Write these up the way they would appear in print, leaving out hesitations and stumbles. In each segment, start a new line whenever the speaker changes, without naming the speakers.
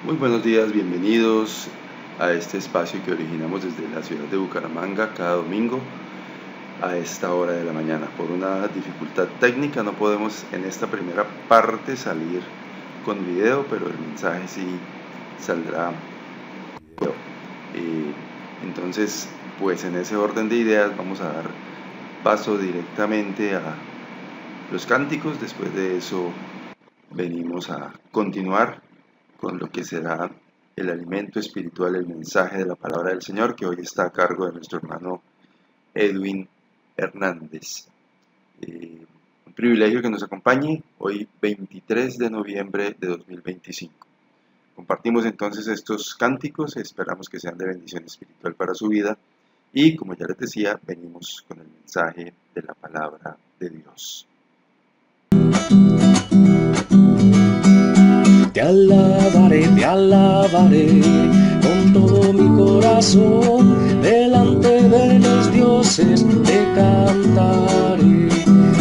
Muy buenos días, bienvenidos a este espacio que originamos desde la ciudad de Bucaramanga cada domingo a esta hora de la mañana. Por una dificultad técnica no podemos en esta primera parte salir con video, pero el mensaje sí saldrá video. Entonces, pues en ese orden de ideas vamos a dar paso directamente a los cánticos. Después de eso venimos a continuar con lo que será el alimento espiritual, el mensaje de la palabra del Señor, que hoy está a cargo de nuestro hermano Edwin Hernández. Un privilegio que nos acompañe hoy 23 de noviembre de 2025. Compartimos entonces estos cánticos, esperamos que sean de bendición espiritual para su vida y, como ya les decía, venimos con el mensaje de la palabra de Dios.
Te alabaré con todo mi corazón, delante de los dioses te cantaré.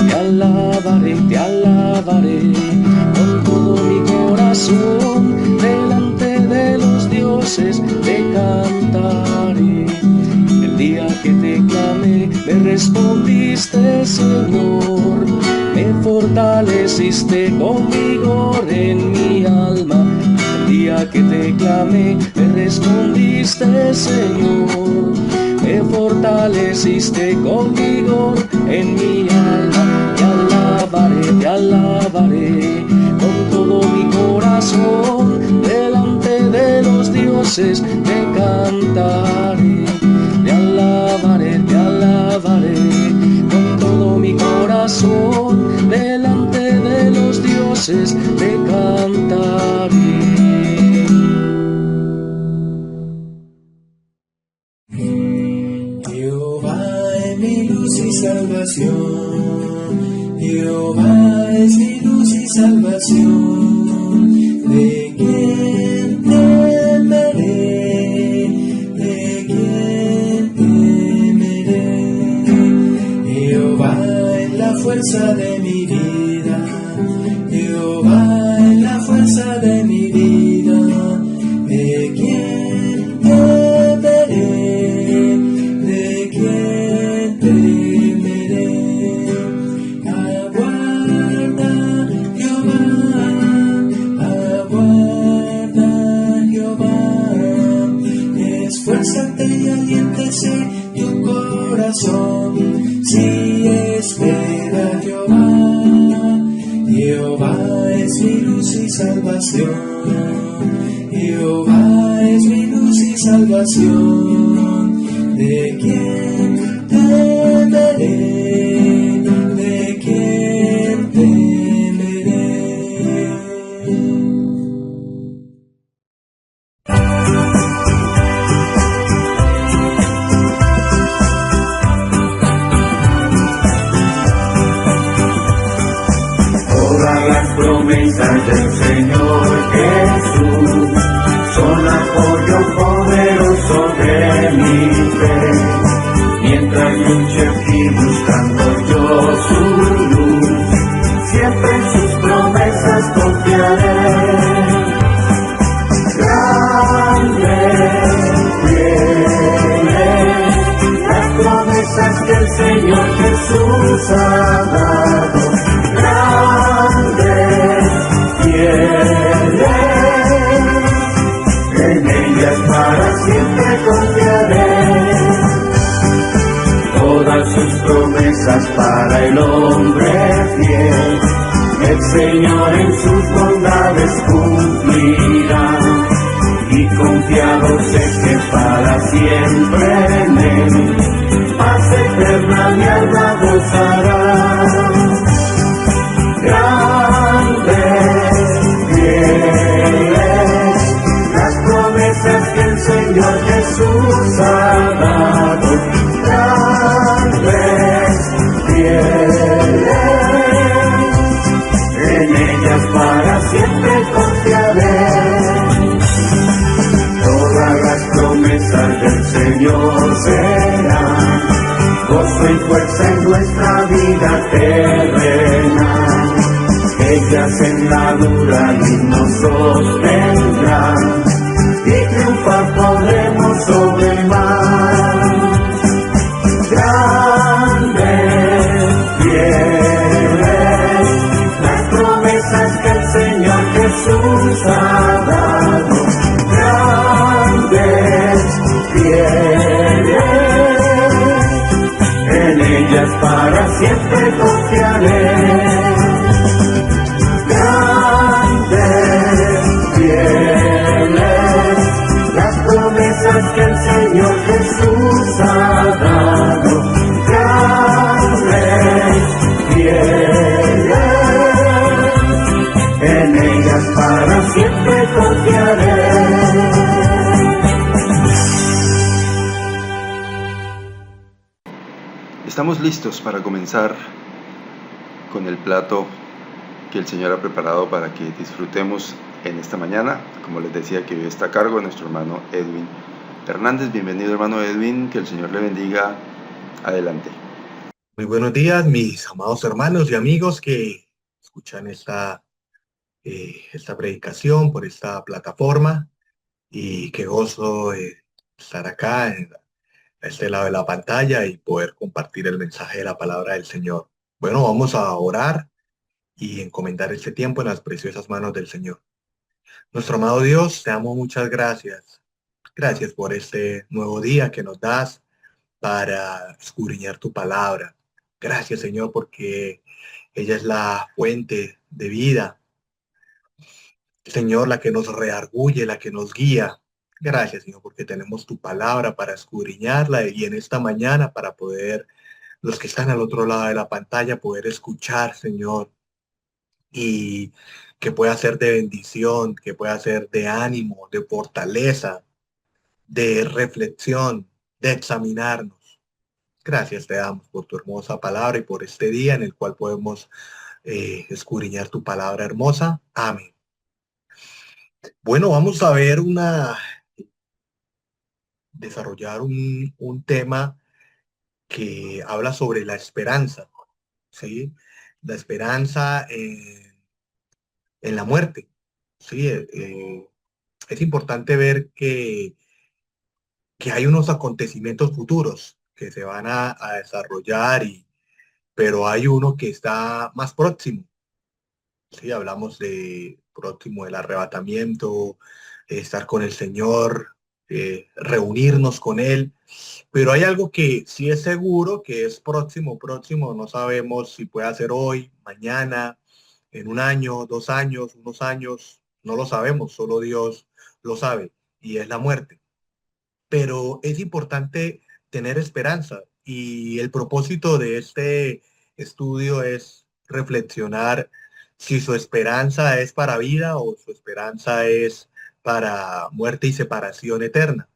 Te alabaré con todo mi corazón, delante de los dioses te cantaré. El día que te clamé, me respondiste, Señor, me fortaleciste con vigor en mi alma. El día que te clamé, me respondiste, Señor, me fortaleciste con vigor en mi alma. Te alabaré con todo mi corazón, delante de los dioses te cantaré. Te alabaré con todo mi corazón, delante de los dioses te cantaré.
Jehová es mi luz y salvación, Jehová es mi luz y salvación. ¿De quién temeré? ¿De quién temeré? Jehová es la fuerza de mi vida, Jehová es la fuerza de mi vida. ¿De quién temeré? ¿De quién temeré? Aguarda Jehová, esfuérzate y aliéntese tu corazón, si espera Jehová. Jehová es mi luz y salvación, Jehová es mi luz y salvación. ¿De quién temeré? ¿De quién temeré?
Todas las promesas del Señor Jesús son apoyo poderoso de mi fe. Mientras luche aquí buscando yo su luz, siempre en sus promesas confiaré. Grandes, fieles, las promesas que el Señor Jesús ha dado. Grandes, fieles, en ellas para siempre confiaré. Todas sus promesas para el hombre fiel, el Señor en sus bondades cumplirá. Y confiado sé que para siempre en él, paz eterna mi alma gozará. Grandes, fieles, las promesas que el Señor Jesús ha dado. Grandes, fieles, en ellas para siempre confiaré. Todas las promesas del Señor serán gozo y fuerza en nuestra vida terrena. ellas en la dura y nos sostendrán, y triunfar podremos sobre el mar. Grandes, fieles, las promesas que el Señor Jesús ha dado. Grandes, fieles, en ellas para siempre confiaré. Grandes, fieles, las promesas que el Señor Jesús ha dado. Grandes, fieles, en ellas para siempre confiaré.
Estamos listos para comenzar con el plato que el Señor ha preparado para que disfrutemos en esta mañana. Como les decía, que hoy está a cargo de nuestro hermano Edwin Hernández. Bienvenido, hermano Edwin, que el Señor le bendiga. Adelante.
Muy buenos días, mis amados hermanos y amigos que escuchan esta predicación por esta plataforma, y qué gozo estar acá a este lado de la pantalla y poder compartir el mensaje de la palabra del Señor. Bueno, vamos a orar y encomendar este tiempo en las preciosas manos del Señor. Nuestro amado Dios, te damos muchas gracias. Gracias por este nuevo día que nos das para escudriñar tu palabra. Gracias, Señor, porque ella es la fuente de vida. Señor, la que nos redarguye, la que nos guía. Gracias, Señor, porque tenemos tu palabra para escudriñarla, y en esta mañana para poder, los que están al otro lado de la pantalla, poder escuchar, Señor, y que pueda ser de bendición, que pueda ser de ánimo, de fortaleza, de reflexión, de examinarnos. Gracias te damos por tu hermosa palabra y por este día en el cual podemos escudriñar tu palabra hermosa. Amén. Bueno, vamos a ver desarrollar un tema que habla sobre la esperanza, ¿sí? La esperanza en la muerte, ¿sí? Es importante ver que hay unos acontecimientos futuros que se van a desarrollar, pero hay uno que está más próximo. Sí, hablamos de próximo del arrebatamiento, estar con el Señor, reunirnos con Él, pero hay algo que sí es seguro, que es próximo, no sabemos si puede ser hoy, mañana, en un año, 2 años, unos años, no lo sabemos, solo Dios lo sabe, y es la muerte. Pero es importante tener esperanza, y el propósito de este estudio es reflexionar si su esperanza es para vida o su esperanza es para muerte y separación eterna.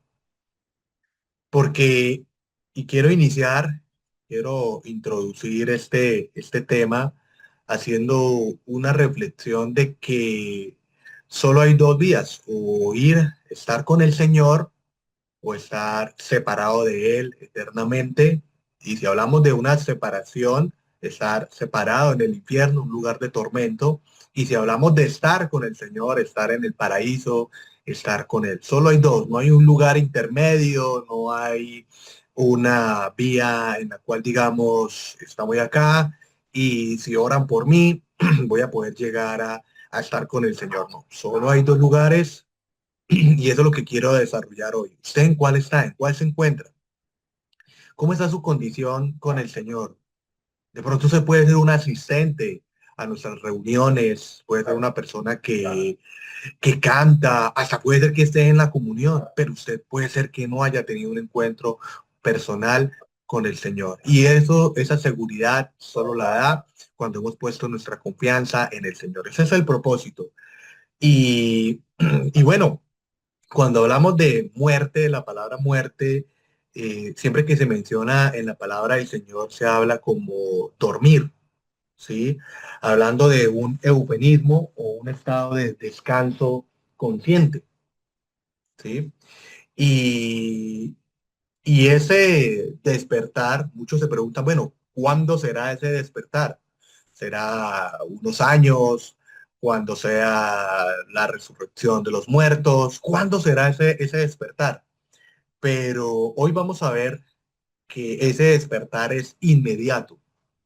Porque, y quiero introducir este tema haciendo una reflexión de que solo hay dos vías: o estar con el Señor, o estar separado de Él eternamente. Y si hablamos de una separación, estar separado en el infierno, un lugar de tormento. Y si hablamos de estar con el Señor, estar en el paraíso, estar con Él. Solo hay dos, no hay un lugar intermedio, no hay una vía en la cual digamos, voy acá y si oran por mí, voy a poder llegar a estar con el Señor. No, solo hay dos lugares. Y eso es lo que quiero desarrollar hoy. ¿Usted en cuál está? ¿En cuál se encuentra? ¿Cómo está su condición con el Señor? De pronto usted puede ser un asistente a nuestras reuniones, puede ser una persona que canta, hasta puede ser que esté en la comunión, pero usted puede ser que no haya tenido un encuentro personal con el Señor. Y esa seguridad solo la da cuando hemos puesto nuestra confianza en el Señor. Ese es el propósito. Y bueno, cuando hablamos de muerte, de la palabra muerte, siempre que se menciona en la palabra del Señor se habla como dormir, ¿sí? Hablando de un eufemismo o un estado de descanso consciente, ¿sí? Y, y ese despertar, muchos se preguntan, bueno, ¿cuándo será ese despertar? ¿Será unos años? cuándo sea la resurrección de los muertos, cuándo será ese despertar. Pero hoy vamos a ver que ese despertar es inmediato,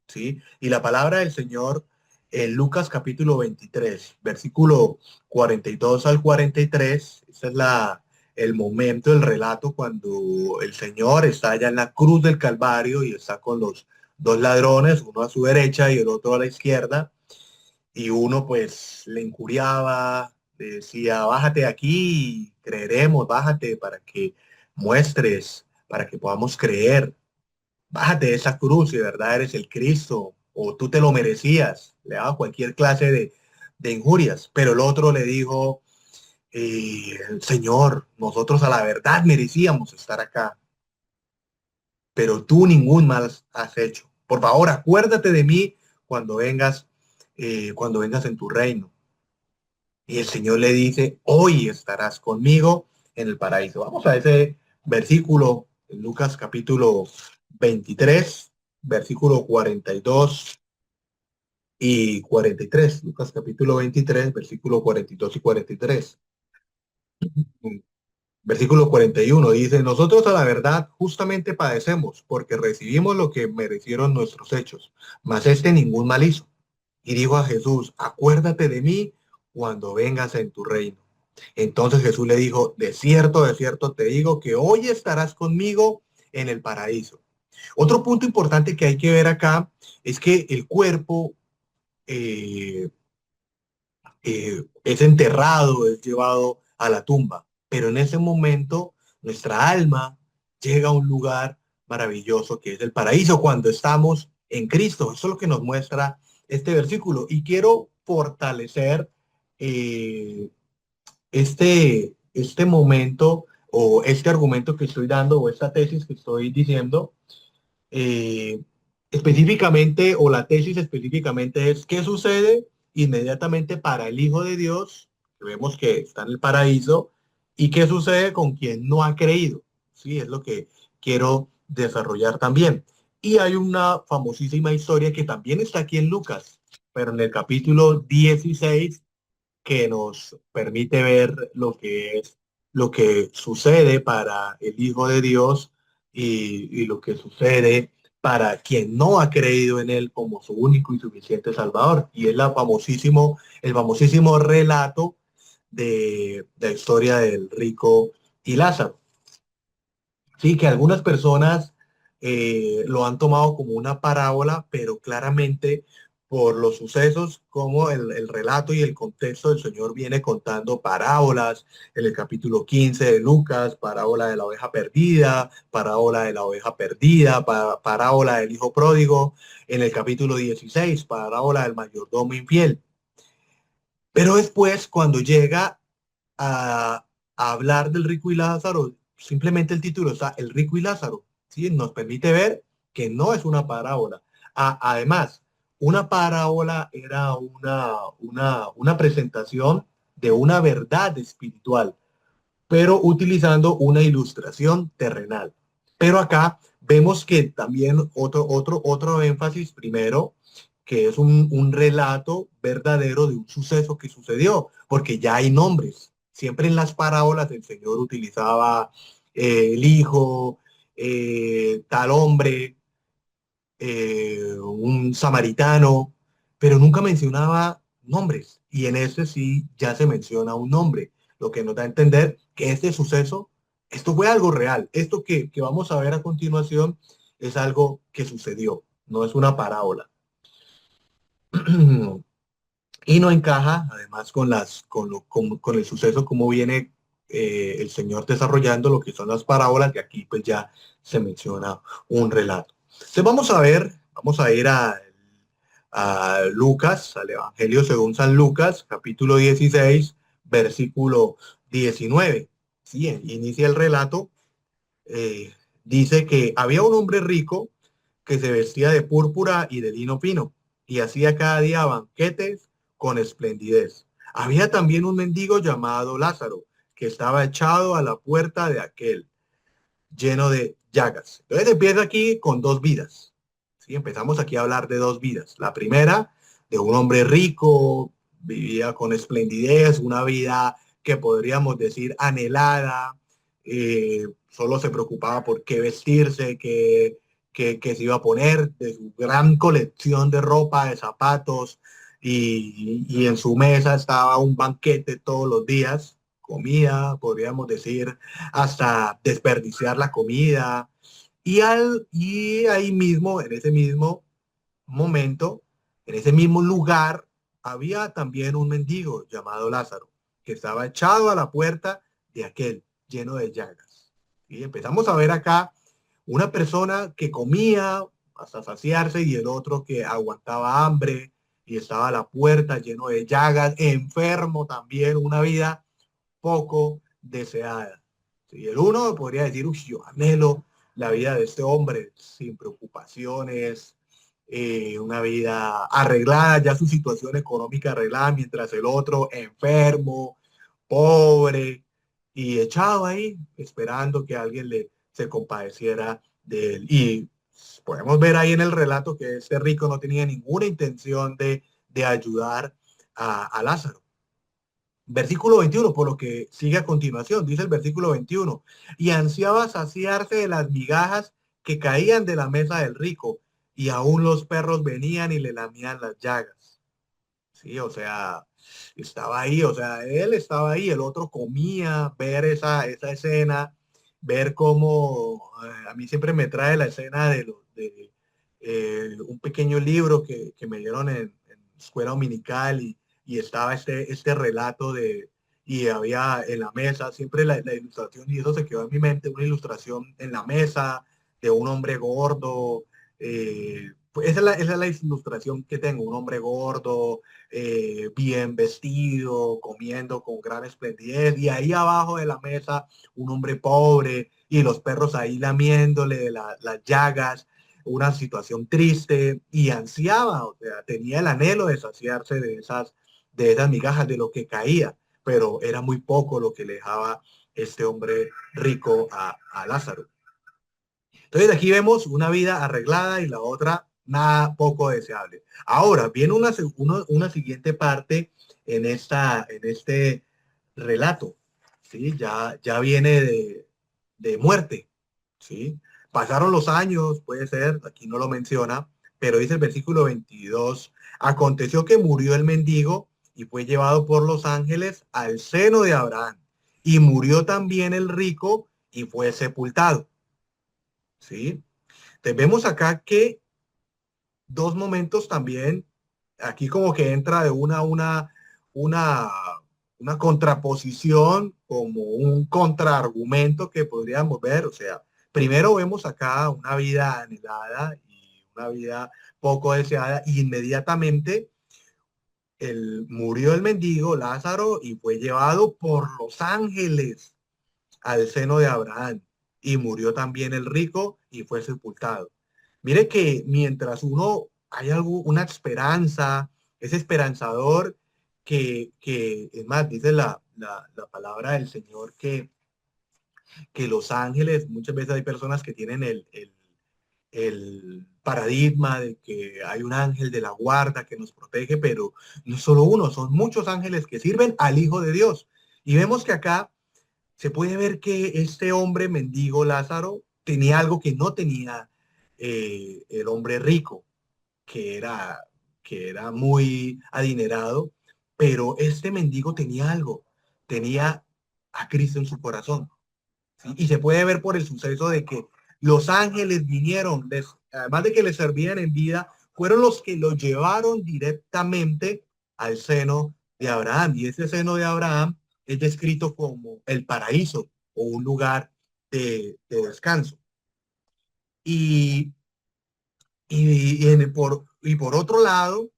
¿sí? Y la palabra del Señor en Lucas capítulo 23, versículo 42 al 43, ese es el momento, el relato cuando el Señor está allá en la cruz del Calvario y está con los dos ladrones, uno a su derecha y el otro a la izquierda, y uno pues le injuriaba, le decía, bájate de aquí, creeremos, bájate para que muestres, para que podamos creer. Bájate de esa cruz si de verdad eres el Cristo o tú te lo merecías. Le daba cualquier clase de injurias. Pero el otro le dijo, Señor, nosotros a la verdad merecíamos estar acá, pero tú ningún mal has hecho. Por favor, acuérdate de mí cuando vengas en tu reino. Y el Señor le dice, hoy estarás conmigo en el paraíso. Vamos a ese versículo en Lucas capítulo 23, versículo 42 y 43. Lucas capítulo 23, versículo 42 y 43. Versículo 41 dice, nosotros a la verdad justamente padecemos porque recibimos lo que merecieron nuestros hechos, mas este ningún mal hizo. Y dijo a Jesús, acuérdate de mí cuando vengas en tu reino. Entonces Jesús le dijo, de cierto te digo que hoy estarás conmigo en el paraíso. Otro punto importante que hay que ver acá es que el cuerpo eh, es enterrado, es llevado a la tumba, pero en ese momento nuestra alma llega a un lugar maravilloso que es el paraíso cuando estamos en Cristo. Eso es lo que nos muestra este versículo. Y quiero fortalecer eh, este momento o este argumento que estoy dando o esta tesis que estoy diciendo, eh, específicamente, o la tesis específicamente es qué sucede inmediatamente para el Hijo de Dios, que vemos que está en el paraíso, y qué sucede con quien no ha creído. Sí, es lo que quiero desarrollar también. Y hay una famosísima historia que también está aquí en Lucas, pero en el capítulo 16 que nos permite ver lo que es lo que sucede para el Hijo de Dios y lo que sucede para quien no ha creído en él como su único y suficiente Salvador. Y es el famosísimo relato de la historia del rico y Lázaro. Sí, que algunas personas lo han tomado como una parábola, pero claramente por los sucesos, como el relato y el contexto del Señor viene contando parábolas en el capítulo 15 de Lucas, parábola de la oveja perdida, parábola de la oveja perdida, parábola del hijo pródigo, en el capítulo 16, parábola del mayordomo infiel. Pero después, cuando llega a hablar del rico y Lázaro, simplemente el título está El rico y Lázaro, ¿sí? Nos permite ver que no es una parábola. Además, una parábola era una presentación de una verdad espiritual, pero utilizando una ilustración terrenal. Pero acá vemos que también otro énfasis primero, que es un relato verdadero de un suceso que sucedió, porque ya hay nombres. Siempre en las parábolas el Señor utilizaba el hijo, tal hombre, un samaritano, pero nunca mencionaba nombres. Y en este sí ya se menciona un nombre, lo que nos da a entender que este suceso, esto fue algo real. Esto que vamos a ver a continuación es algo que sucedió, no es una parábola. Y no encaja además con el suceso como viene el Señor desarrollando lo que son las parábolas, que aquí pues ya se menciona un relato. Entonces vamos a ir a Lucas, al Evangelio según San Lucas, capítulo 16, versículo 19. Sí, inicia el relato, eh, dice que había un hombre rico que se vestía de púrpura y de lino fino y hacía cada día banquetes con esplendidez. Había también un mendigo llamado Lázaro que estaba echado a la puerta de aquel, lleno de llagas. Entonces empieza aquí con dos vidas. ¿Sí? Empezamos aquí a hablar de dos vidas. La primera, de un hombre rico, vivía con esplendidez, una vida que podríamos decir anhelada, solo se preocupaba por qué vestirse, qué se iba a poner, de su gran colección de ropa, de zapatos, y en su mesa estaba un banquete todos los días, comida, podríamos decir, hasta desperdiciar la comida. Y ahí mismo, en ese mismo momento, en ese mismo lugar, había también un mendigo llamado Lázaro, que estaba echado a la puerta de aquel, lleno de llagas. Y empezamos a ver acá una persona que comía hasta saciarse y el otro que aguantaba hambre y estaba a la puerta lleno de llagas, enfermo también, una vida poco deseada. Y el uno podría decir, uy, yo anhelo la vida de este hombre sin preocupaciones, una vida arreglada, ya su situación económica arreglada, mientras el otro enfermo, pobre y echado ahí, esperando que alguien se compadeciera de él. Y podemos ver ahí en el relato que este rico no tenía ninguna intención de ayudar a Lázaro. Versículo 21, por lo que sigue a continuación, dice el versículo 21, y ansiaba saciarse de las migajas que caían de la mesa del rico, y aún los perros venían y le lamían las llagas. Sí, o sea, estaba ahí, o sea, él estaba ahí, el otro comía, ver esa escena, ver cómo, a mí siempre me trae la escena de un pequeño libro que me dieron en escuela dominical y estaba este relato y había en la mesa siempre la ilustración y eso se quedó en mi mente, una ilustración en la mesa de un hombre gordo, pues esa es la ilustración que tengo, un hombre gordo, bien vestido, comiendo con gran esplendidez, y ahí abajo de la mesa un hombre pobre y los perros ahí lamiéndole las llagas, una situación triste y ansiaba, o sea, tenía el anhelo de saciarse de esas migajas, de lo que caía, pero era muy poco lo que le dejaba este hombre rico a Lázaro. Entonces aquí vemos una vida arreglada y la otra nada poco deseable. Ahora viene una siguiente parte en este relato, ¿sí? Ya viene de muerte, ¿sí? Pasaron los años, puede ser, aquí no lo menciona, pero dice el versículo 22, aconteció que murió el mendigo y fue llevado por los ángeles al seno de Abraham. Y murió también el rico y fue sepultado, ¿sí? Entonces vemos acá que dos momentos también, aquí como que entra de una, una contraposición, como un contraargumento que podríamos ver. O sea, primero vemos acá una vida anhelada y una vida poco deseada, y inmediatamente murió el mendigo Lázaro y fue llevado por los ángeles al seno de Abraham, y murió también el rico y fue sepultado. Mire que mientras hay una esperanza, es esperanzador es más, dice la palabra del Señor que los ángeles, muchas veces hay personas que tienen el paradigma de que hay un ángel de la guarda que nos protege, pero no solo uno, son muchos ángeles que sirven al Hijo de Dios. Y vemos que acá se puede ver que este hombre mendigo Lázaro tenía algo que no tenía el hombre rico, que era, que era muy adinerado, pero este mendigo tenía algo, tenía a Cristo en su corazón, ¿sí? Y se puede ver por el suceso de que los ángeles vinieron, además de que le servían en vida, fueron los que lo llevaron directamente al seno de Abraham. Y ese seno de Abraham es descrito como el paraíso o un lugar de descanso. Y, y por otro lado,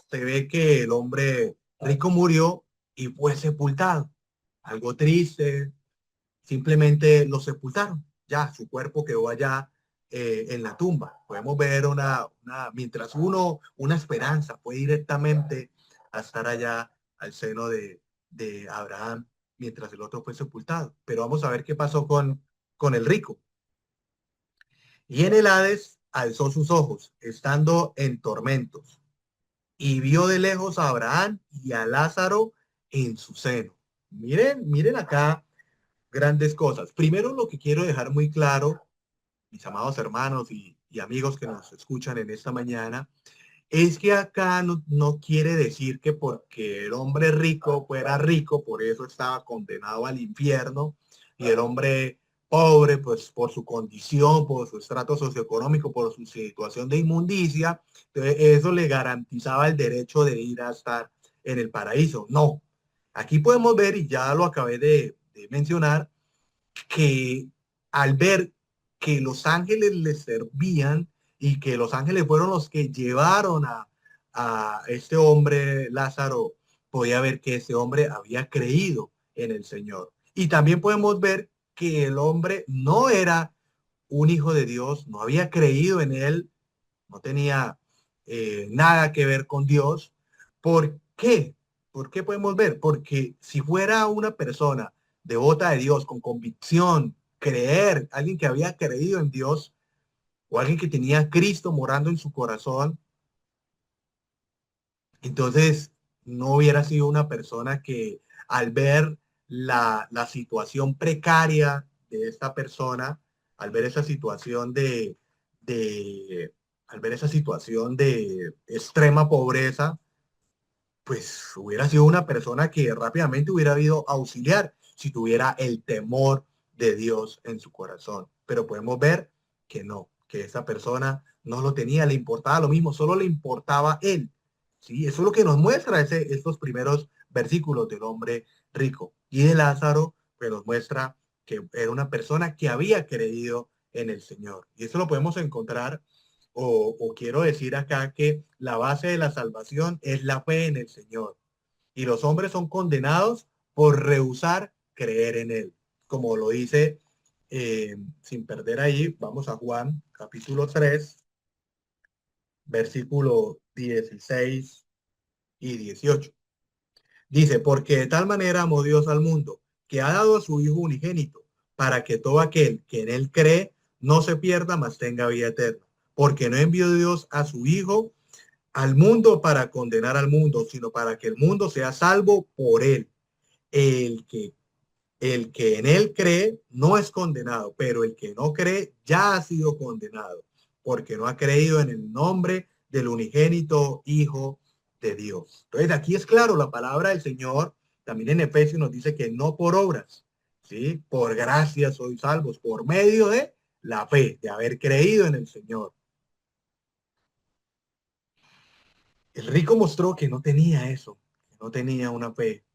se ve que el hombre rico murió y fue sepultado. Algo triste, simplemente lo sepultaron. Ya, su cuerpo quedó allá en la tumba. Podemos ver mientras una esperanza fue directamente a estar allá al seno de Abraham, mientras el otro fue sepultado. Pero vamos a ver qué pasó con el rico. Y en el Hades alzó sus ojos, estando en tormentos, y vio de lejos a Abraham y a Lázaro en su seno. Miren, miren acá grandes cosas. Primero, lo que quiero dejar muy claro, mis amados hermanos y amigos que nos escuchan en esta mañana, es que acá no quiere decir que porque el hombre rico fuera rico, por eso estaba condenado al infierno, y el hombre pobre, pues por su condición, por su estrato socioeconómico, por su situación de inmundicia, entonces eso le garantizaba el derecho de ir a estar en el paraíso. No, aquí podemos ver, y ya lo acabé de mencionar, que al ver que los ángeles les servían y que los ángeles fueron los que llevaron a este hombre Lázaro, podía ver que ese hombre había creído en el Señor. Y también podemos ver que el hombre no era un hijo de Dios, no había creído en él, no tenía nada que ver con Dios. ¿Por qué? ¿Por qué podemos ver? Porque si fuera una persona devota de Dios, con convicción, creer, alguien que había creído en Dios, o alguien que tenía a Cristo morando en su corazón, entonces no hubiera sido una persona que al ver la situación precaria de esta persona, al ver esa situación al ver esa situación de extrema pobreza, pues hubiera sido una persona que rápidamente hubiera ido a auxiliar si tuviera el temor de Dios en su corazón. Pero podemos ver que no, que esa persona no lo tenía, le importaba lo mismo, solo le importaba él. ¿Sí? Eso es lo que nos muestra estos primeros versículos del hombre rico. Y de Lázaro, pues nos muestra que era una persona que había creído en el Señor. Y eso lo podemos encontrar o quiero decir acá que la base de la salvación es la fe en el Señor. Y los hombres son condenados por rehusar creer en Él. Como lo dice, sin perder ahí, vamos a Juan, capítulo 3, versículo 16 y 18. Dice, porque de tal manera amó Dios al mundo, que ha dado a su Hijo unigénito, para que todo aquel que en Él cree no se pierda, mas tenga vida eterna. Porque no envió Dios a su Hijo al mundo para condenar al mundo, sino para que el mundo sea salvo por él. El que, el que en él cree no es condenado, pero el que no cree ya ha sido condenado, porque no ha creído en el nombre del unigénito Hijo de Dios. Entonces aquí es claro, la palabra del Señor también en Efesios nos dice que no por obras, ¿sí? Por gracia sois salvos, por medio de la fe, de haber creído en el Señor. El rico mostró que no tenía eso, que no tenía una fe.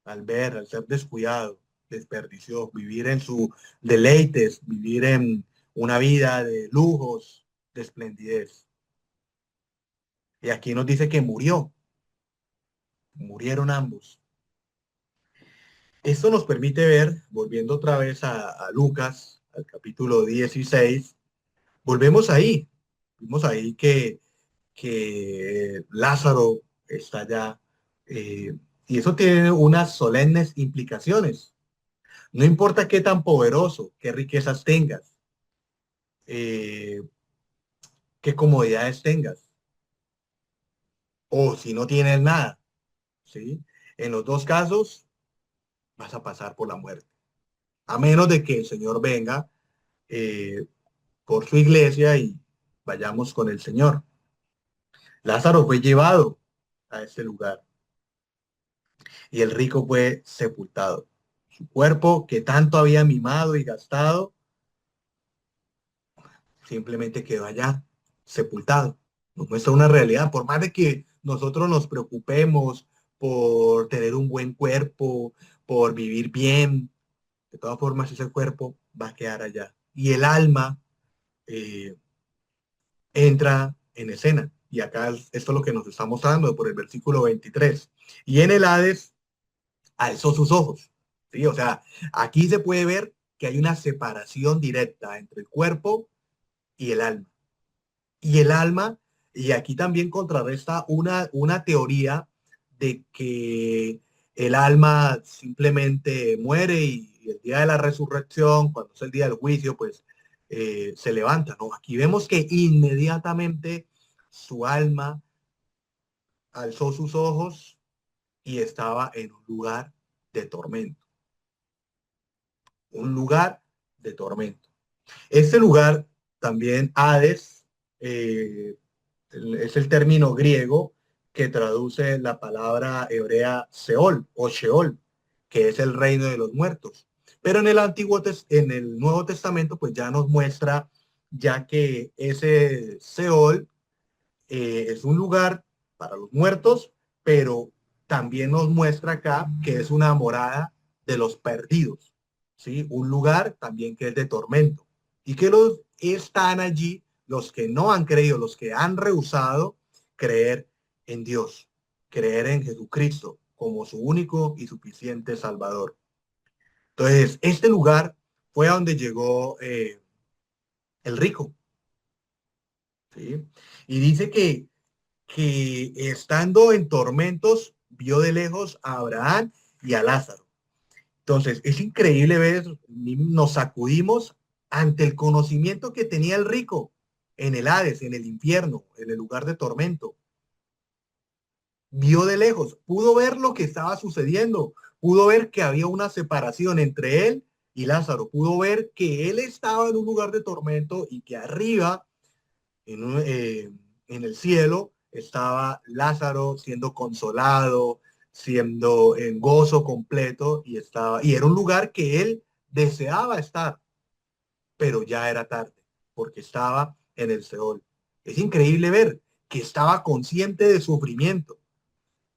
Al ser descuidado, desperdició, vivir en sus deleites, vivir en una vida de lujos, de esplendidez. Y aquí nos dice que murieron ambos. Esto nos permite ver, volviendo otra vez a Lucas, al capítulo 16, volvemos ahí. Vimos ahí que Lázaro está allá. Y eso tiene unas solemnes implicaciones. No importa qué tan poderoso, qué riquezas tengas, eh, qué comodidades tengas, o si no tienes nada, ¿sí? En los dos casos vas a pasar por la muerte. A menos de que el Señor venga eh, por su iglesia y vayamos con el Señor. Lázaro fue llevado a ese lugar y el rico fue sepultado. Su cuerpo, que tanto había mimado y gastado, simplemente quedó allá, sepultado. Nos muestra una realidad. Por más de que nosotros nos preocupemos por tener un buen cuerpo, por vivir bien, de todas formas ese cuerpo va a quedar allá. Y el alma eh, entra en escena. Y acá esto es lo que nos está mostrando por el versículo 23. Y en el Hades alzó sus ojos. ¿Sí? O sea, aquí se puede ver que hay una separación directa entre el cuerpo y el alma. Y el alma, y aquí también contrarresta una teoría de que el alma simplemente muere y el día de la resurrección, cuando es el día del juicio, pues se levanta, ¿no? Aquí vemos que inmediatamente su alma alzó sus ojos y estaba en un lugar de tormento. Un lugar de tormento. Este lugar, también Hades, es el término griego que traduce la palabra hebrea Seol o Sheol, que es el reino de los muertos. Pero en en el Nuevo Testamento, pues ya nos muestra ya que ese Seol es un lugar para los muertos, pero también nos muestra acá que es una morada de los perdidos, ¿sí? Un lugar también que es de tormento. Y que los están allí los que no han creído, los que han rehusado creer en Dios, creer en Jesucristo como su único y suficiente Salvador. Entonces, este lugar fue a donde llegó el rico, ¿sí? Y dice que estando en tormentos, vio de lejos a Abraham y a Lázaro. Entonces, es increíble ver, nos sacudimos ante el conocimiento que tenía el rico en el Hades, en el infierno, en el lugar de tormento. Vio de lejos, pudo ver lo que estaba sucediendo, pudo ver que había una separación entre él y Lázaro, pudo ver que él estaba en un lugar de tormento y que arriba, en el cielo, estaba Lázaro siendo consolado, siendo en gozo completo y era un lugar que él deseaba estar, pero ya era tarde porque estaba en el Seol. Es increíble ver que estaba consciente de sufrimiento.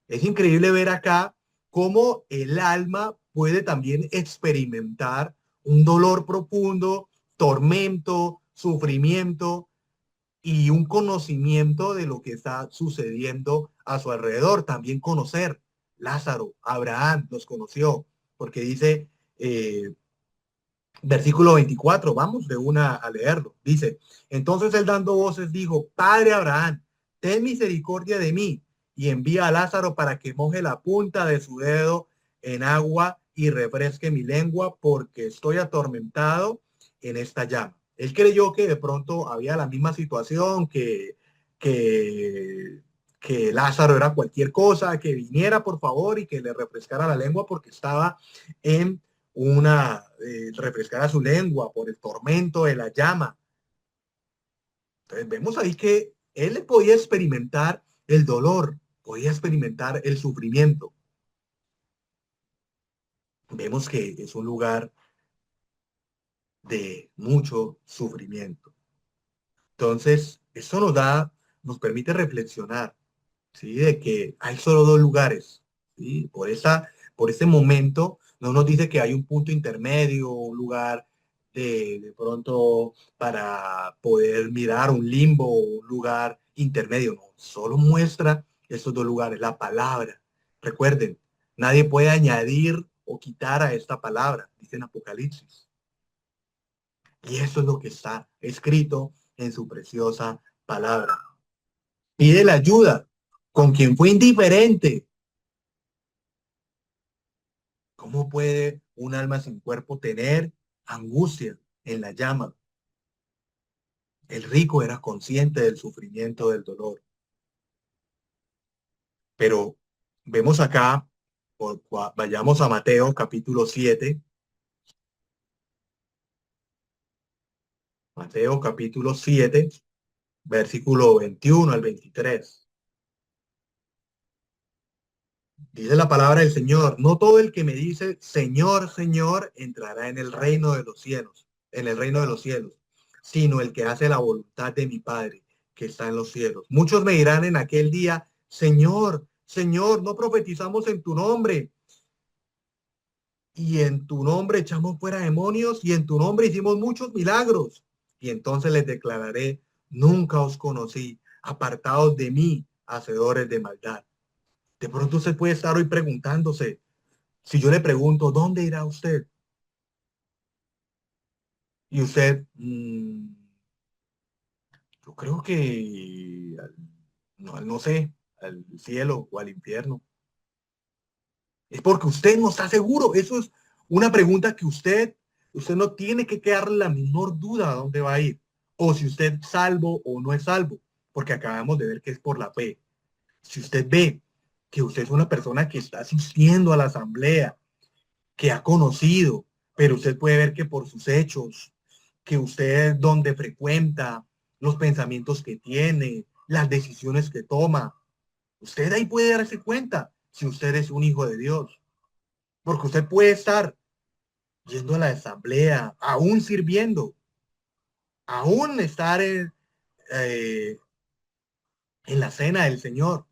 Es increíble ver acá cómo el alma puede también experimentar un dolor profundo, tormento, sufrimiento, y un conocimiento de lo que está sucediendo a su alrededor. También conocer Lázaro, Abraham los conoció, porque dice, versículo 24, vamos de una a leerlo. Dice, entonces él dando voces dijo, Padre Abraham, ten misericordia de mí y envía a Lázaro para que moje la punta de su dedo en agua y refresque mi lengua porque estoy atormentado en esta llama. Él creyó que de pronto había la misma situación, que, que Lázaro era cualquier cosa, que viniera por favor y que le refrescara la lengua porque estaba en refrescar a su lengua por el tormento de la llama. Entonces vemos ahí que él podía experimentar el dolor, podía experimentar el sufrimiento. Vemos que es un lugar de mucho sufrimiento. Entonces, eso nos permite reflexionar, ¿sí? De que hay solo dos lugares, ¿sí? Por ese momento no nos dice que hay un punto intermedio, un lugar de pronto para poder mirar un limbo, un lugar intermedio, no, solo muestra estos dos lugares, la palabra. Recuerden, nadie puede añadir o quitar a esta palabra, dice en Apocalipsis. Y eso es lo que está escrito en su preciosa palabra. Pide la ayuda con quien fue indiferente. ¿Cómo puede un alma sin cuerpo tener angustia en la llama? El rico era consciente del sufrimiento, del dolor. Pero vemos acá, vayamos a Mateo capítulo 7. Mateo capítulo 7, versículo 21 al 23. Dice la palabra del Señor, no todo el que me dice, Señor, Señor, entrará en el reino de los cielos, en el reino de los cielos, sino el que hace la voluntad de mi Padre, que está en los cielos. Muchos me dirán en aquel día, Señor, Señor, no profetizamos en tu nombre, y en tu nombre echamos fuera demonios, y en tu nombre hicimos muchos milagros. Y entonces les declararé, nunca os conocí, apartados de mí, hacedores de maldad. De pronto usted puede estar hoy preguntándose, si yo le pregunto, ¿dónde irá usted? Y usted, yo creo que, no sé, al cielo o al infierno. Es porque usted no está seguro. Eso es una pregunta que usted no tiene que quedar la menor duda a dónde va a ir. O si usted es salvo o no es salvo, porque acabamos de ver que es por la fe. Si usted ve que usted es una persona que está asistiendo a la asamblea, que ha conocido, pero usted puede ver que por sus hechos, que usted donde frecuenta, los pensamientos que tiene, las decisiones que toma, usted ahí puede darse cuenta si usted es un hijo de Dios. Porque usted puede estar yendo a la asamblea, aún sirviendo, aún estar en la cena del Señor,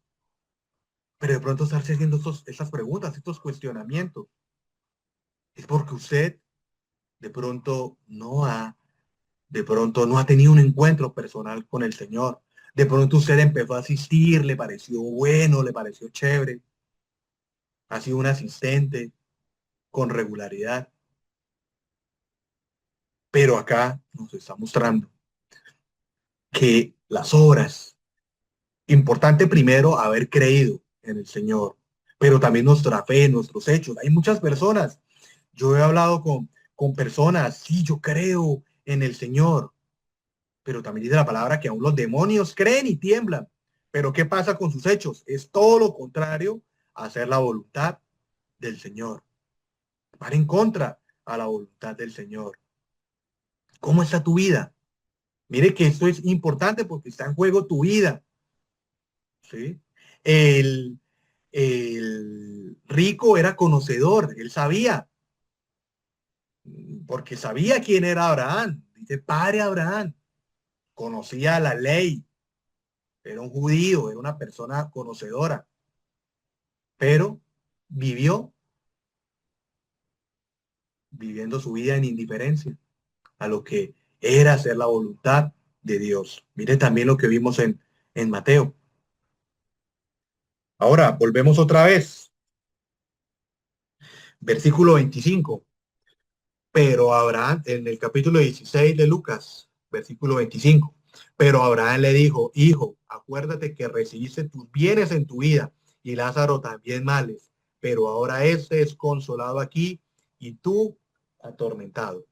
pero de pronto estarse haciendo estas preguntas, estos cuestionamientos. Es porque usted de pronto de pronto no ha tenido un encuentro personal con el Señor. De pronto usted empezó a asistir, le pareció bueno, le pareció chévere, ha sido un asistente con regularidad, pero acá nos está mostrando que las obras, importante primero haber creído en el Señor, pero también nuestra fe, nuestros hechos. Hay muchas personas, yo he hablado con personas, sí, yo creo en el Señor, pero también dice la palabra que aún los demonios creen y tiemblan. Pero ¿qué pasa con sus hechos? Es todo lo contrario a hacer la voluntad del Señor. Van en contra a la voluntad del Señor. ¿Cómo está tu vida? Mire que esto es importante porque está en juego tu vida. ¿Sí? El, el rico era conocedor, él sabía, porque sabía quién era Abraham. Dice, padre Abraham, conocía la ley, era un judío, era una persona conocedora, pero vivió viviendo su vida en indiferencia a lo que era hacer la voluntad de Dios. Mire también lo que vimos en Mateo. Ahora, volvemos otra vez. Versículo 25. Pero Abraham, en el capítulo 16 de Lucas, versículo 25. Pero Abraham le dijo, hijo, acuérdate que recibiste tus bienes en tu vida y Lázaro también males, pero ahora este es consolado aquí y tú atormentado.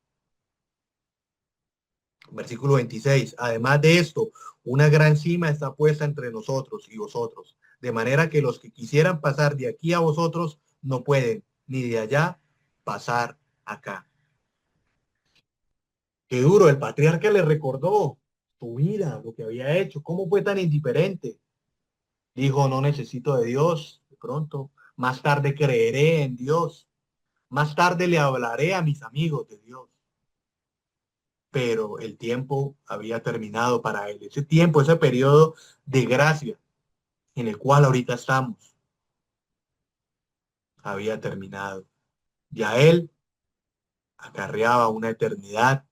Versículo 26. Además de esto, una gran cima está puesta entre nosotros y vosotros, de manera que los que quisieran pasar de aquí a vosotros no pueden, ni de allá pasar acá. Qué duro, el patriarca le recordó su vida, lo que había hecho, cómo fue tan indiferente. Dijo, no necesito de Dios, de pronto, más tarde creeré en Dios, más tarde le hablaré a mis amigos de Dios. Pero el tiempo había terminado para él. Ese tiempo, ese periodo de gracia en el cual ahorita estamos, había terminado. Ya él acarreaba una eternidad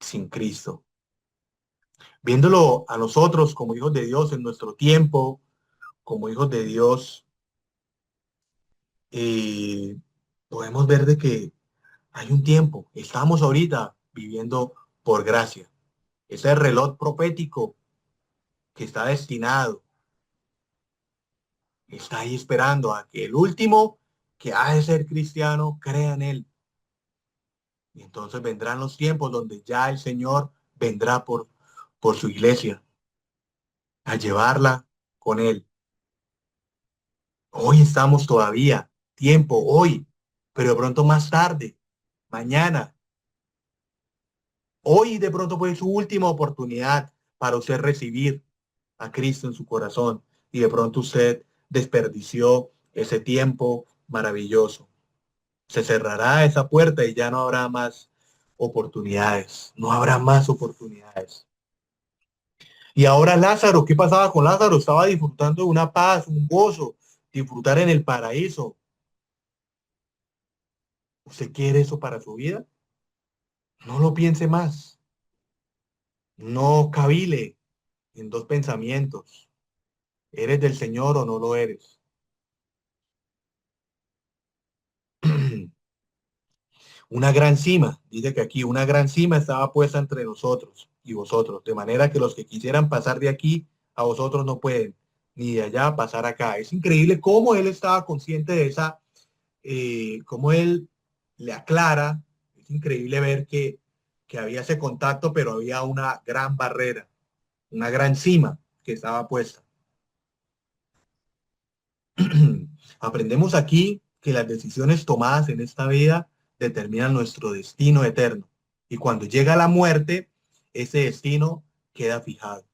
sin Cristo. Viéndolo a nosotros como hijos de Dios en nuestro tiempo, como hijos de Dios, eh, podemos ver de que hay un tiempo, estamos ahorita viviendo por gracia. Ese reloj profético que está destinado, está ahí esperando a que el último que ha de ser cristiano crea en él. Y entonces vendrán los tiempos donde ya el Señor vendrá por su iglesia a llevarla con él. Hoy estamos todavía, tiempo, hoy, pero de pronto más tarde, mañana. Hoy de pronto fue su última oportunidad para usted recibir a Cristo en su corazón y de pronto usted desperdició ese tiempo maravilloso. Se cerrará esa puerta y ya no habrá más oportunidades. No habrá más oportunidades. Y ahora Lázaro, ¿qué pasaba con Lázaro? Estaba disfrutando de una paz, un gozo, disfrutar en el paraíso. ¿Usted quiere eso para su vida? No lo piense más. No cavile en dos pensamientos. ¿Eres del Señor o no lo eres? Una gran cima, dice que aquí una gran cima estaba puesta entre nosotros y vosotros, de manera que los que quisieran pasar de aquí a vosotros no pueden, ni de allá pasar acá. Es increíble cómo él estaba consciente de esa, cómo él le aclara. Es increíble ver que había ese contacto, pero había una gran barrera, una gran cima que estaba puesta. Aprendemos aquí que las decisiones tomadas en esta vida determinan nuestro destino eterno. Y cuando llega la muerte, ese destino queda fijado.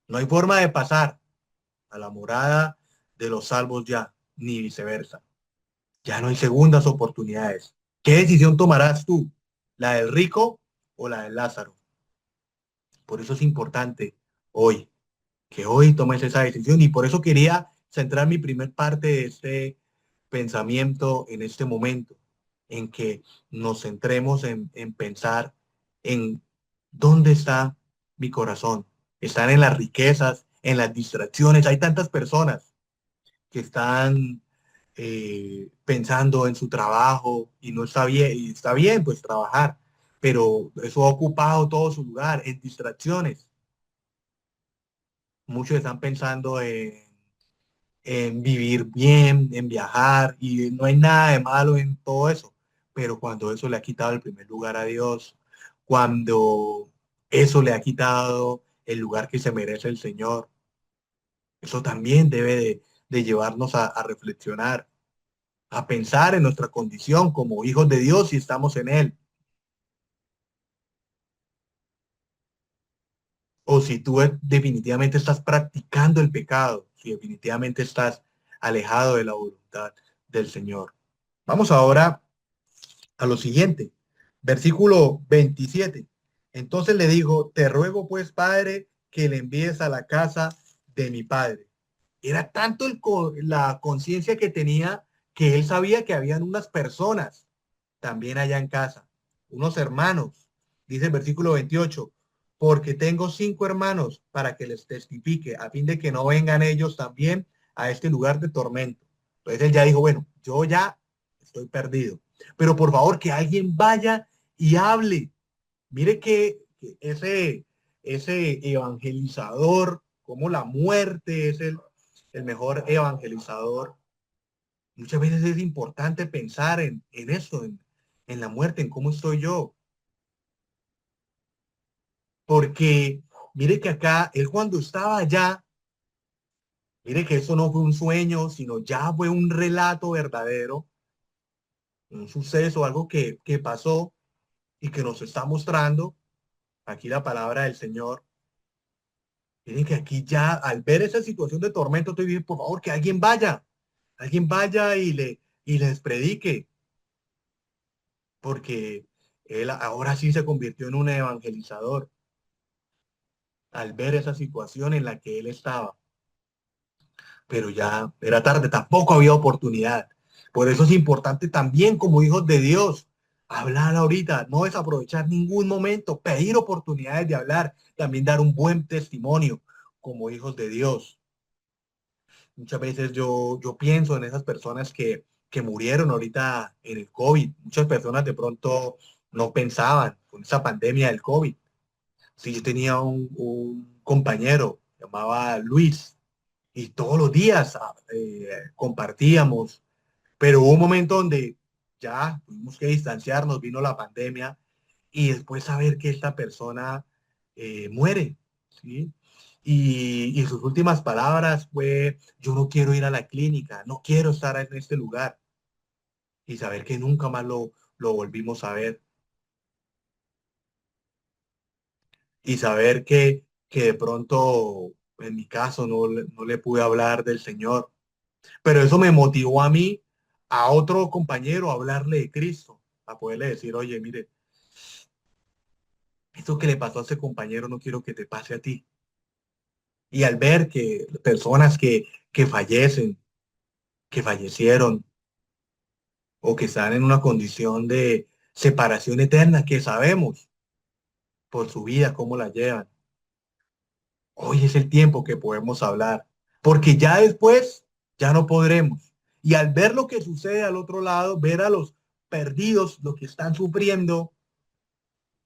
No hay forma de pasar a la morada de los salvos ya, ni viceversa. Ya no hay segundas oportunidades. ¿Qué decisión tomarás tú? ¿La del rico o la del Lázaro? Por eso es importante hoy, que hoy tomes esa decisión. Y por eso quería centrar mi primer parte de este pensamiento en este momento, en que nos centremos en pensar en dónde está mi corazón. Están en las riquezas, en las distracciones. Hay tantas personas que están pensando en su trabajo y no está bien, y está bien pues trabajar, pero eso ha ocupado todo su lugar en distracciones. Muchos están pensando en vivir bien, en viajar, y no hay nada de malo en todo eso, pero cuando eso le ha quitado el primer lugar a Dios, cuando eso le ha quitado el lugar que se merece el Señor, eso también debe de llevarnos a reflexionar, a pensar en nuestra condición como hijos de Dios si estamos en Él. O si tú definitivamente estás practicando el pecado, si definitivamente estás alejado de la voluntad del Señor. Vamos ahora a lo siguiente, versículo 27. Entonces le dijo, te ruego pues, padre, que le envíes a la casa de mi padre. Era tanto la conciencia que tenía que él sabía que habían unas personas también allá en casa, unos hermanos. Dice el versículo 28, porque tengo 5 hermanos para que les testifique, a fin de que no vengan ellos también a este lugar de tormento. Entonces él ya dijo, bueno, yo ya estoy perdido, pero por favor que alguien vaya y hable. Mire que ese evangelizador, como la muerte es el mejor evangelizador. Muchas veces es importante pensar en eso, en la muerte, en cómo estoy yo. Porque mire que acá, él cuando estaba allá, mire que eso no fue un sueño, sino ya fue un relato verdadero, un suceso, algo que pasó y que nos está mostrando aquí la palabra del Señor. Miren que aquí ya, al ver esa situación de tormento, estoy diciendo, por favor, que alguien vaya y les predique, porque él ahora sí se convirtió en un evangelizador al ver esa situación en la que él estaba. Pero ya era tarde, tampoco había oportunidad. Por eso es importante también como hijos de Dios hablar ahorita, no desaprovechar ningún momento, pedir oportunidades de hablar, también dar un buen testimonio como hijos de Dios. Muchas veces yo pienso en esas personas que murieron ahorita en el COVID. Muchas personas de pronto no pensaban con esa pandemia del COVID. Sí, yo tenía un compañero, llamaba Luis, y todos los días compartíamos, pero hubo un momento donde ya tuvimos que distanciarnos, vino la pandemia, y después saber que esta persona muere, ¿sí? Y sus últimas palabras fue, yo no quiero ir a la clínica, no quiero estar en este lugar, y saber que nunca más lo volvimos a ver, y saber que de pronto, en mi caso, no le pude hablar del Señor, pero eso me motivó a mí, a otro compañero, a hablarle de Cristo, a poderle decir, oye, mire, esto que le pasó a ese compañero no quiero que te pase a ti. Y al ver que personas que fallecen, que fallecieron o que están en una condición de separación eterna, que sabemos por su vida cómo la llevan, hoy es el tiempo que podemos hablar, porque ya después ya no podremos. Y al ver lo que sucede al otro lado, ver a los perdidos, los que están sufriendo,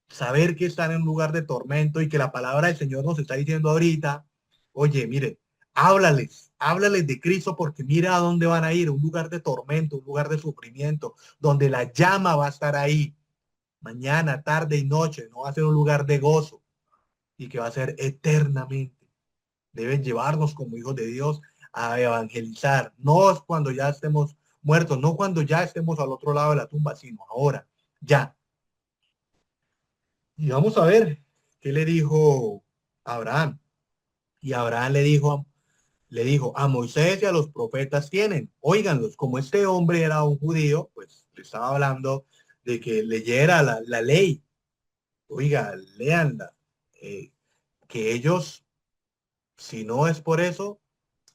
saber que están en un lugar de tormento y que la palabra del Señor nos está diciendo ahorita, oye, mire, háblales de Cristo porque mira a dónde van a ir, un lugar de tormento, un lugar de sufrimiento, donde la llama va a estar ahí, mañana, tarde y noche, no va a ser un lugar de gozo y que va a ser eternamente. Deben llevarnos como hijos de Dios a evangelizar. No es cuando ya estemos muertos, no cuando ya estemos al otro lado de la tumba, sino ahora, ya. Y vamos a ver qué le dijo Abraham. Y Abraham le dijo, a Moisés y a los profetas tienen, óiganlos, como este hombre era un judío, pues le estaba hablando de que leyera la ley. Oiga, léanla. Eh, que ellos, si no es por eso,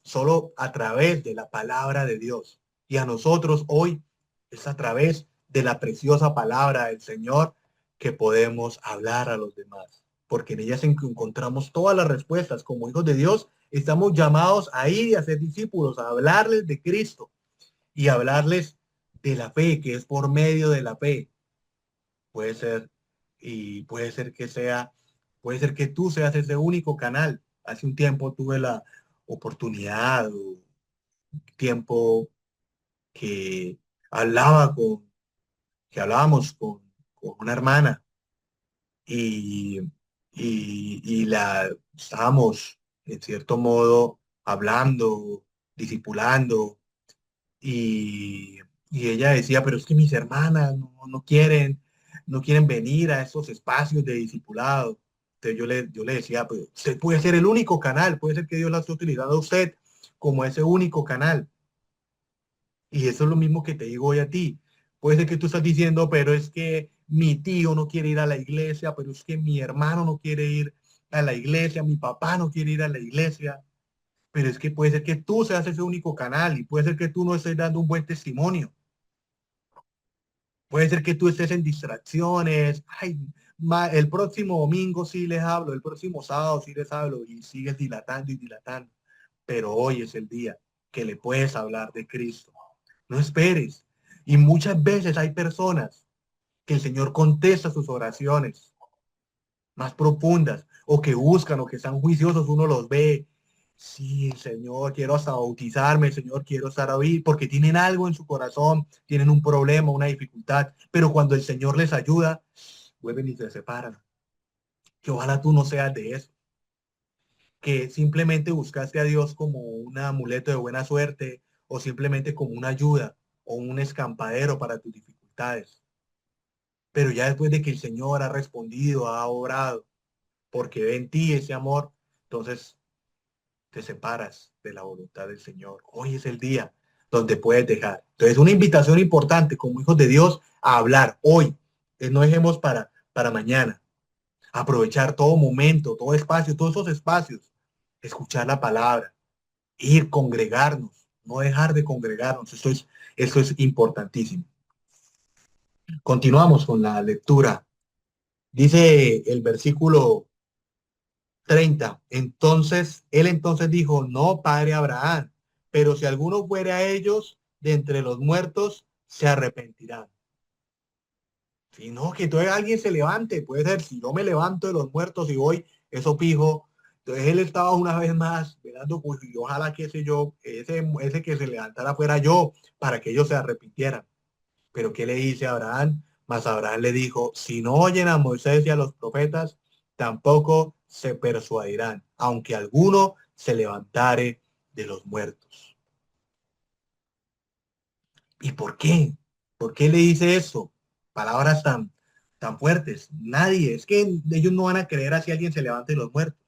solo a través de la palabra de Dios. Y a nosotros hoy es a través de la preciosa palabra del Señor que podemos hablar a los demás. Porque en ellas encontramos todas las respuestas. Como hijos de Dios, estamos llamados a ir y a ser discípulos, a hablarles de Cristo y hablarles de la fe, que es por medio de la fe. Puede ser, y puede ser que tú seas ese único canal. Hace un tiempo tuve la oportunidad, o tiempo que hablaba con, que hablábamos con una hermana y, y la estábamos en cierto modo hablando, discipulando y, y ella decía, pero es que mis hermanas no quieren venir a esos espacios de discipulado. Entonces yo le decía, pues usted puede ser el único canal, puede ser que Dios la esté utilizando a usted como ese único canal. Y eso es lo mismo que te digo hoy a ti. Puede ser que tú estás diciendo, pero es que mi tío no quiere ir a la iglesia, pero es que mi hermano no quiere ir a la iglesia, mi papá no quiere ir a la iglesia. Pero es que puede ser que tú seas ese único canal y puede ser que tú no estés dando un buen testimonio. Puede ser que tú estés en distracciones. Ay, el próximo domingo sí les hablo, el próximo sábado sí les hablo y sigues dilatando y dilatando. Pero hoy es el día que le puedes hablar de Cristo. No esperes. Y muchas veces hay personas que el Señor contesta sus oraciones más profundas o que buscan o que están juiciosos, uno los ve. Sí, Señor, quiero hasta bautizarme, Señor, quiero estar ahí, porque tienen algo en su corazón, tienen un problema, una dificultad, pero cuando el Señor les ayuda, vuelven y se separan. Que ojalá tú no seas de eso, que simplemente buscaste a Dios como un amuleto de buena suerte o simplemente como una ayuda o un escampadero para tus dificultades. Pero ya después de que el Señor ha respondido, ha obrado, porque ve en ti ese amor, entonces te separas de la voluntad del Señor. Hoy es el día donde puedes dejar. Entonces, una invitación importante como hijos de Dios a hablar hoy. No dejemos para mañana. Aprovechar todo momento, todo espacio, todos esos espacios. Escuchar la palabra, ir, congregarnos, no dejar de congregarnos. Esto es importantísimo. Continuamos con la lectura. Dice el versículo 30. Él entonces dijo, no, padre Abraham, pero si alguno fuere a ellos de entre los muertos, se arrepentirán. Si no, que todavía alguien se levante, puede ser, si yo me levanto de los muertos y voy, eso pijo. Entonces él estaba una vez más velando, pues, y ojalá que ese que se levantara fuera yo, para que ellos se arrepintieran. Pero ¿qué le dice a Abraham? Mas Abraham le dijo, si no oyen a Moisés y a los profetas, tampoco se persuadirán, aunque alguno se levantare de los muertos. ¿Y por qué? ¿Por qué le dice eso? Palabras tan fuertes. Nadie, es que ellos no van a creer así alguien se levante de los muertos.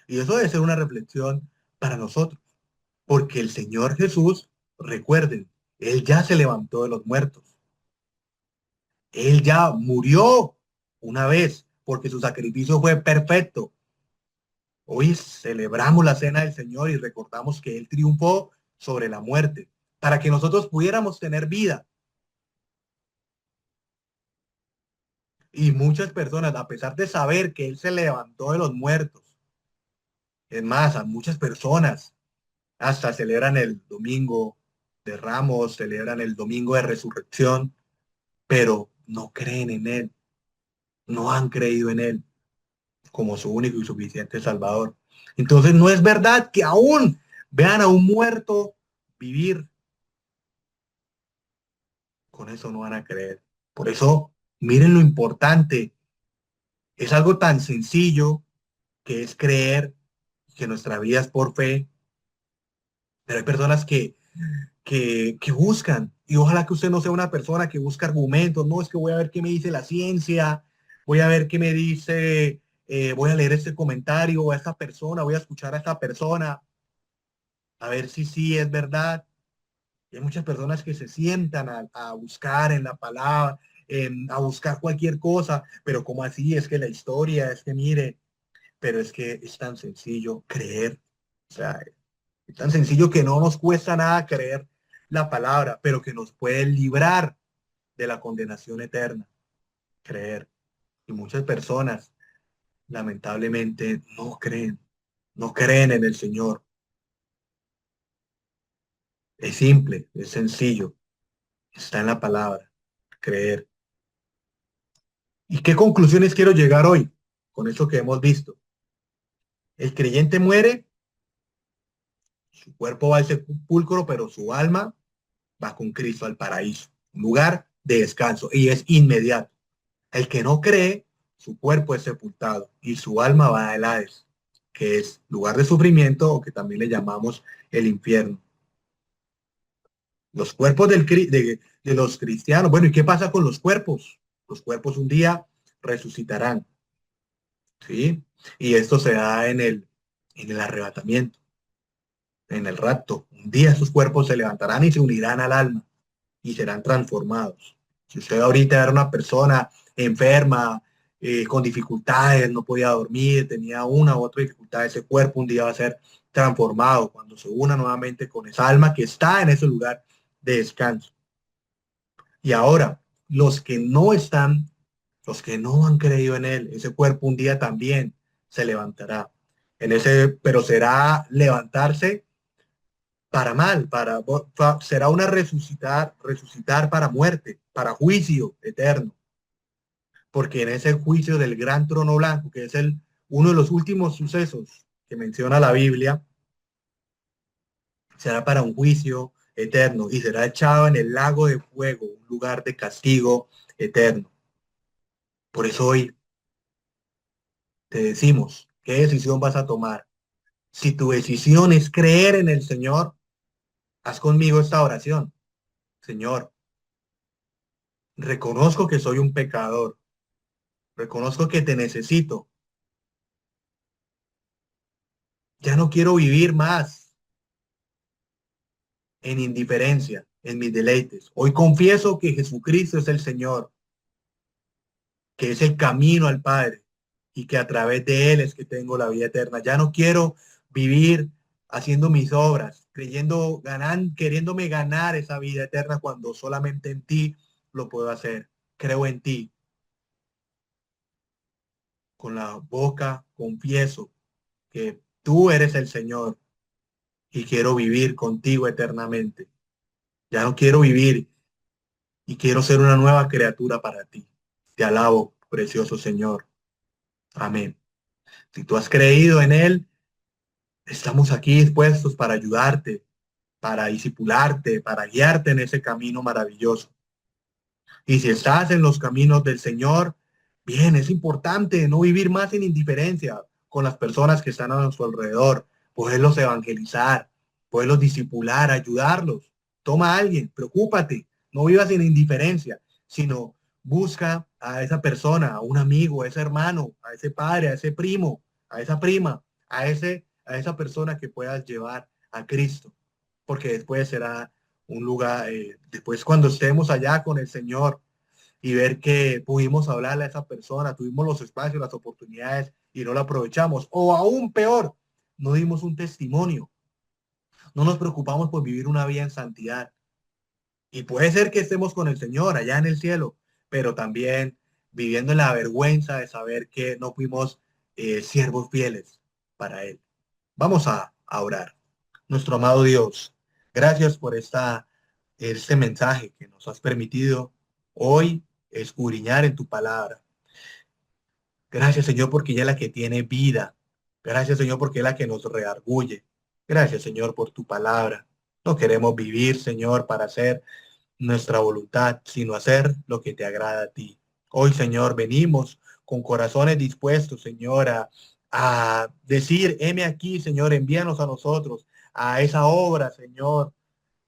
Y eso debe ser una reflexión para nosotros, porque el Señor Jesús, recuerden, Él ya se levantó de los muertos. Él ya murió una vez porque su sacrificio fue perfecto. Hoy celebramos la cena del Señor y recordamos que Él triunfó sobre la muerte para que nosotros pudiéramos tener vida. Y muchas personas, a pesar de saber que Él se levantó de los muertos, es más, a muchas personas hasta celebran el domingo de Ramos, celebran el domingo de resurrección, pero no creen en Él, no han creído en Él como su único y suficiente Salvador. Entonces no es verdad que aún vean a un muerto vivir. Con eso no van a creer. Por eso, miren lo importante. Es algo tan sencillo que es creer que nuestra vida es por fe. Pero hay personas que buscan, y ojalá que usted no sea una persona que busca argumentos, no, es que voy a ver qué me dice la ciencia, voy a ver qué me dice, voy a leer este comentario a esta persona, voy a escuchar a esta persona, a ver si sí es verdad. Y hay muchas personas que se sientan a buscar en la palabra, a buscar cualquier cosa, pero como así es que la historia, es que mire, pero es que es tan sencillo creer, o sea, es tan sencillo que no nos cuesta nada creer la palabra, pero que nos puede librar de la condenación eterna, creer. Y muchas personas, lamentablemente, no creen en el Señor. Es simple, es sencillo, está en la palabra, creer. ¿Y qué conclusiones quiero llegar hoy con eso que hemos visto? El creyente muere, su cuerpo va al sepulcro, pero su alma va con Cristo al paraíso, un lugar de descanso, y es inmediato. El que no cree, su cuerpo es sepultado y su alma va al Hades, que es lugar de sufrimiento o que también le llamamos el infierno. Los cuerpos de los cristianos, bueno, ¿y qué pasa con los cuerpos? Los cuerpos un día resucitarán, ¿sí? Y esto se da en el arrebatamiento, en el rapto. Un día sus cuerpos se levantarán y se unirán al alma y serán transformados. Si usted ahorita era una persona enferma, con dificultades, no podía dormir, tenía una u otra dificultad, ese cuerpo un día va a ser transformado cuando se una nuevamente con esa alma que está en ese lugar de descanso. Y ahora, los que no están, los que no han creído en él, ese cuerpo un día también se levantará. Pero será levantarse para mal, será una resucitar para muerte, para juicio eterno, porque en ese juicio del gran trono blanco, que es uno de los últimos sucesos que menciona la Biblia, será para un juicio eterno y será echado en el lago de fuego, un lugar de castigo eterno. Por eso hoy te decimos, ¿qué decisión vas a tomar? Si tu decisión es creer en el Señor, haz conmigo esta oración. Señor, reconozco que soy un pecador. Reconozco que te necesito. Ya no quiero vivir más en indiferencia, en mis deleites. Hoy confieso que Jesucristo es el Señor, que es el camino al Padre y que a través de Él es que tengo la vida eterna. Ya no quiero vivir haciendo mis obras, queriéndome ganar esa vida eterna cuando solamente en ti lo puedo hacer. Creo en ti. Con la boca confieso que tú eres el Señor y quiero vivir contigo eternamente. Ya no quiero vivir y quiero ser una nueva criatura para ti. Te alabo, precioso Señor. Amén. Si tú has creído en Él, estamos aquí dispuestos para ayudarte, para discipularte, para guiarte en ese camino maravilloso. Y si estás en los caminos del Señor, bien, es importante no vivir más en indiferencia con las personas que están a nuestro alrededor, poderlos evangelizar, poderlos discipular, ayudarlos. Toma a alguien, preocúpate, no vivas en indiferencia, sino busca a esa persona, a un amigo, a ese hermano, a ese padre, a ese primo, a esa prima, a esa persona que puedas llevar a Cristo, porque después será un lugar, después cuando estemos allá con el Señor y ver que pudimos hablarle a esa persona, tuvimos los espacios, las oportunidades y no lo aprovechamos, o aún peor, no dimos un testimonio, no nos preocupamos por vivir una vida en santidad. Y puede ser que estemos con el Señor allá en el cielo, pero también viviendo en la vergüenza de saber que no fuimos siervos fieles para Él. Vamos a orar. Nuestro amado Dios, gracias por este mensaje que nos has permitido hoy escudriñar en tu palabra. Gracias, Señor, porque ella es la que tiene vida. Gracias, Señor, porque es la que nos reargulle. Gracias, Señor, por tu palabra. No queremos vivir, Señor, para hacer nuestra voluntad, sino hacer lo que te agrada a ti. Hoy, Señor, venimos con corazones dispuestos, Señor, a decir, heme aquí, Señor, envíanos a nosotros, a esa obra, Señor,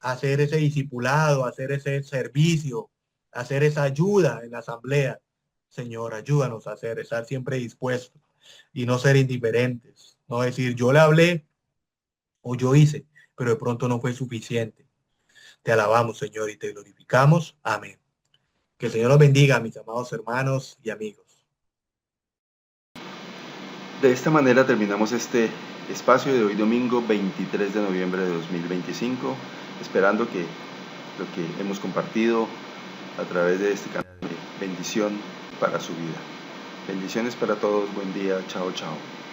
a hacer ese discipulado, a hacer ese servicio, a hacer esa ayuda en la asamblea. Señor, ayúdanos a hacer, estar siempre dispuestos y no ser indiferentes. No decir, yo le hablé o yo hice, pero de pronto no fue suficiente. Te alabamos, Señor, y te glorificamos. Amén. Que el Señor los bendiga, mis amados hermanos y amigos.
De esta manera terminamos este espacio de hoy domingo 23 de noviembre de 2025, esperando que lo que hemos compartido a través de este canal de bendición para su vida. Bendiciones para todos, buen día, chao, chao.